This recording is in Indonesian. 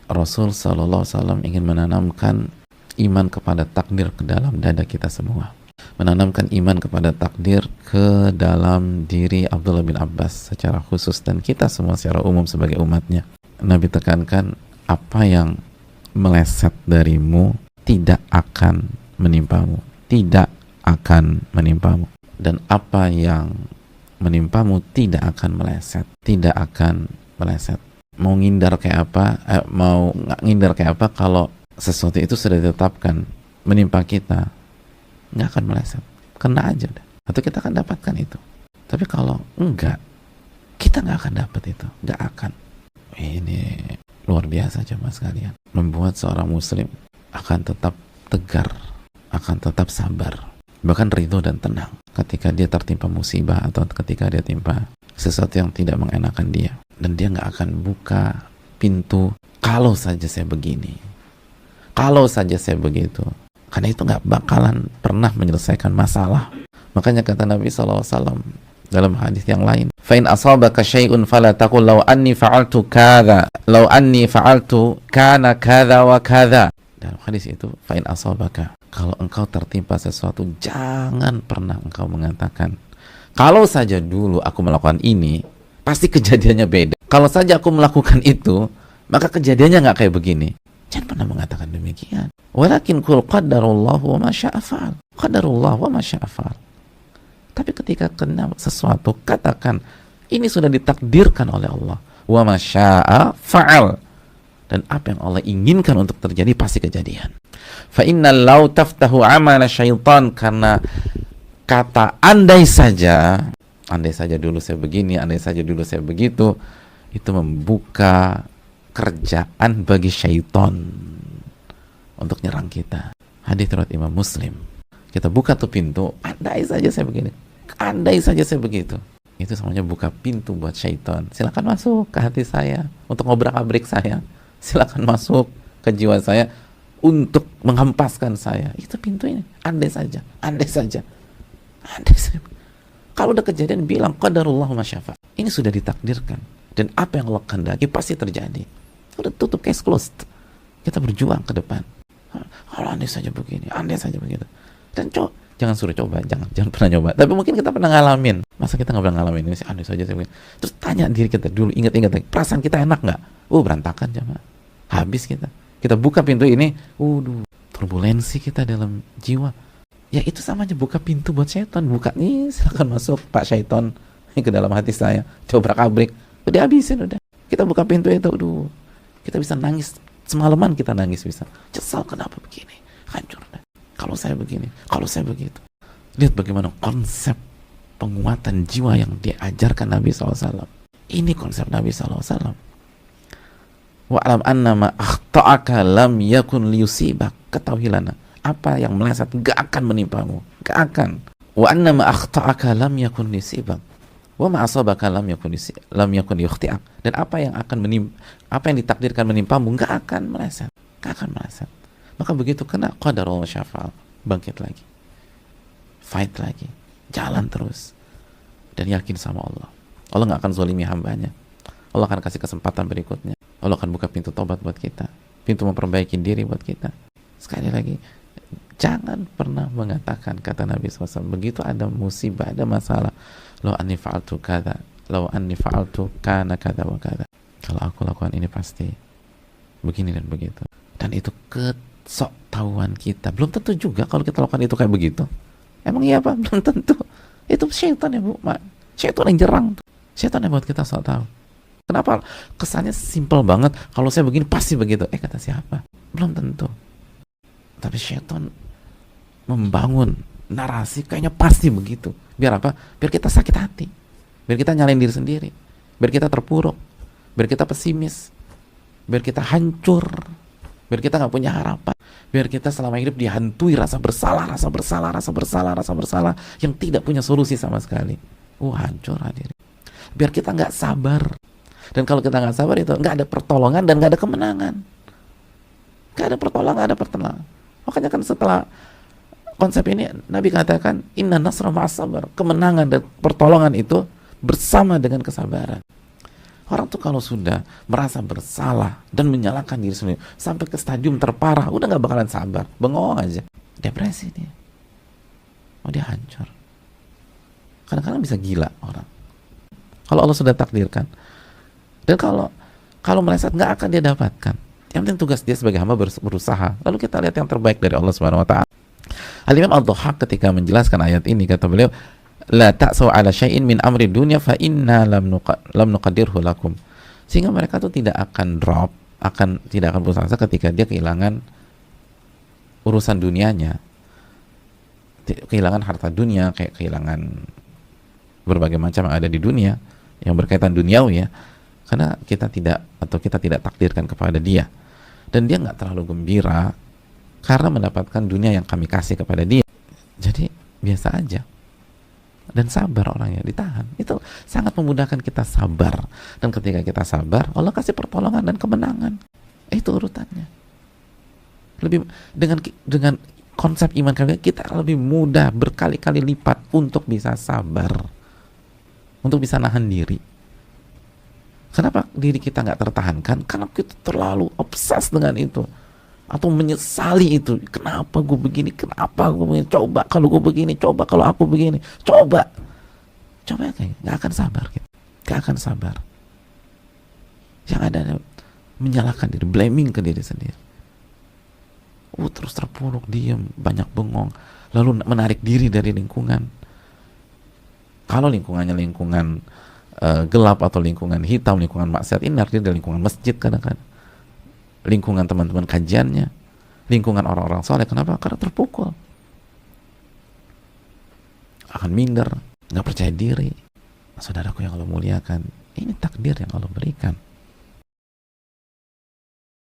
Rasul Sallallahu Alaihi Wasallam ingin menanamkan iman kepada takdir ke dalam dada kita semua, menanamkan iman kepada takdir ke dalam diri Abdullah bin Abbas secara khusus dan kita semua secara umum sebagai umatnya. Nabi tekankan, apa yang meleset darimu tidak akan menimpamu, tidak akan menimpamu, dan apa yang menimpamu tidak akan meleset, tidak akan meleset. Mau ngindar kayak apa, mau nggak ngindar kayak apa, kalau sesuatu itu sudah ditetapkan menimpa kita, nggak akan meleset, kena aja deh, atau kita akan dapatkan itu. Tapi kalau enggak, kita nggak akan dapat itu, nggak akan. Ini luar biasa jemaah sekalian, membuat seorang muslim akan tetap tegar, akan tetap sabar, bahkan ridho dan tenang ketika dia tertimpa musibah atau ketika dia timpa sesuatu yang tidak mengenakan dia, dan dia nggak akan buka pintu kalau saja saya begini, kalau saja saya begitu, karena itu nggak bakalan pernah menyelesaikan masalah. Makanya kata Nabi SAW dalam hadis yang lain, "Fa in asabaka syai'un fala taqul law anni fa'altu kadza, law anni fa'altu kana kadza wa kadza." Dalam hadis itu, fa in asabaka, kalau engkau tertimpa sesuatu, jangan pernah engkau mengatakan, kalau saja dulu aku melakukan ini, pasti kejadiannya beda. Kalau saja aku melakukan itu, maka kejadiannya nggak kayak begini. Jangan pernah mengatakan demikian. Walakin qul qadarullah wa ma syaa fa'al. Qadarullah wa ma syaa fa'al. Tapi ketika kena sesuatu, katakan ini sudah ditakdirkan oleh Allah. Wa ma syaa fa'al. Dan apa yang Allah inginkan untuk terjadi pasti kejadian. Fa innal law taftahu amala syaitan, karena kata andai saja dulu saya begini, andai saja dulu saya begitu, itu membuka kerjaan bagi syaitan untuk nyerang kita. Hadis riwayat Imam Muslim. Kita buka tuh pintu, andai saja saya begini, andai saja saya begitu. Itu semuanya buka pintu buat syaitan. Silakan masuk ke hati saya untuk ngobrak-abrik saya. Silakan masuk ke jiwa saya untuk menghempaskan saya. Itu pintu ini. Andai saja, andai saja, andai saja. Kalau udah kejadian, bilang qadarullah ma syaa. Ini sudah ditakdirkan, dan apa yang Allah kehendaki pasti terjadi. Udah tutup, case closed. Kita berjuang ke depan. Kalau andai saja begini, andai saja begitu. Dan jangan suruh coba, jangan pernah nyoba. Tapi mungkin kita pernah ngalamin. Masa kita nggak pernah ngalamin ini sih, andai saja saya begini. Terus tanya diri kita dulu, ingat-ingat lagi, perasaan kita enak nggak? Berantakan jemaah. Habis kita buka pintu ini, turbulensi kita dalam jiwa. Ya itu sama aja buka pintu buat syaitan. Buka nih, silakan masuk Pak Syaitan ke dalam hati saya, cobrak-abrik, udah habisin udah. Kita buka pintu itu, kita bisa nangis semalaman, kita nangis bisa. Kesal kenapa begini, hancur dah. Kalau saya begini, kalau saya begitu. Lihat bagaimana konsep penguatan jiwa yang diajarkan Nabi SAW. Ini konsep Nabi SAW. Wa'lam annama akhta'aka lam yakun liyusibak. Ketahuilah, apa yang meleset gak akan menimpamu, gak akan. Wa annama akhta'aka lam yakun liyusibak. Wa ma asabaka lam yakun yukhti'ak. Dan apa yang ditakdirkan menimpamu gak akan meleset, gak akan meleset. Maka begitu kena qadarullah syafa'al, bangkit lagi, fight lagi, jalan terus, dan yakin sama Allah. Allah gak akan zalimi hambanya. Allah akan kasih kesempatan berikutnya. Allah akan buka pintu tobat buat kita, pintu memperbaiki diri buat kita. Sekali lagi, jangan pernah mengatakan, kata Nabi SAW, begitu ada musibah, ada masalah, law anni fa'altu kada, law anni fa'altu kana kada wa kada. Kalau aku lakukan ini pasti begini dan begitu. Dan itu kesok tahuan kita. Belum tentu juga kalau kita lakukan itu kayak begitu. Emang iya Pak? Belum tentu. Itu syaitan ya Bu. Syaitan yang jerang. Syaitan yang buat kita sok tahu. Kenapa kesannya simpel banget, kalau saya begini pasti begitu. Kata siapa? Belum tentu. Tapi syaitan membangun narasi kayaknya pasti begitu. Biar apa? Biar kita sakit hati, biar kita nyalain diri sendiri, biar kita terpuruk, biar kita pesimis, biar kita hancur, biar kita gak punya harapan, biar kita selama hidup dihantui rasa bersalah yang tidak punya solusi sama sekali. Hancur hadirin. Biar kita gak sabar. Dan kalau kita nggak sabar itu nggak ada pertolongan dan nggak ada kemenangan. Nggak ada pertolongan, nggak ada pertolongan. Makanya kan setelah konsep ini Nabi katakan inna nasra ma'as sabar. Kemenangan dan pertolongan itu bersama dengan kesabaran. Orang tuh kalau sudah merasa bersalah dan menyalahkan diri sendiri sampai ke stadium terparah, udah nggak bakalan sabar, bengong aja, depresi dia, oh dia hancur. Kadang-kadang bisa gila orang. Kalau Allah sudah takdirkan, dan kalau meleset nggak akan dia dapatkan. Yang penting tugas dia sebagai hamba berusaha. Lalu kita lihat yang terbaik dari Allah Subhanahu Wa Taala. Al-Imam Ad-Dhahhak ketika menjelaskan ayat ini kata beliau, la ta'sau ala syai'in min amri dunya fa inna lam nuqaddirhu lakum. Sehingga mereka tuh tidak akan tidak akan putus asa ketika dia kehilangan urusan dunianya, kehilangan harta dunia, kayak kehilangan berbagai macam yang ada di dunia yang berkaitan duniawi ya, karena kita tidak takdirkan kepada dia, dan dia nggak terlalu gembira karena mendapatkan dunia yang kami kasih kepada dia. Jadi biasa aja dan sabar orangnya, ditahan. Itu sangat memudahkan kita sabar, dan ketika kita sabar Allah kasih pertolongan dan kemenangan. Itu urutannya. Lebih dengan konsep iman kita lebih mudah berkali-kali lipat untuk bisa sabar, untuk bisa nahan diri. Kenapa diri kita nggak tertahankan? Karena kita terlalu obses dengan itu, atau menyesali itu. Kenapa gue begini? Kenapa gue begini? Coba kalau gue begini, coba kalau aku begini, coba kayak nggak akan sabar gitu. Nggak akan sabar. Yang ada menyalahkan diri, blaming ke diri sendiri. Terus terpuruk, diam, banyak bengong, lalu menarik diri dari lingkungan. Kalau lingkungannya lingkungan gelap atau lingkungan hitam, lingkungan maksiat, ini artinya dari lingkungan masjid kadang-kadang, lingkungan teman-teman kajiannya, lingkungan orang-orang soleh. Kenapa? Karena terpukul, akan minder, nggak percaya diri. Saudaraku yang Allah muliakan, ini takdir yang Allah berikan.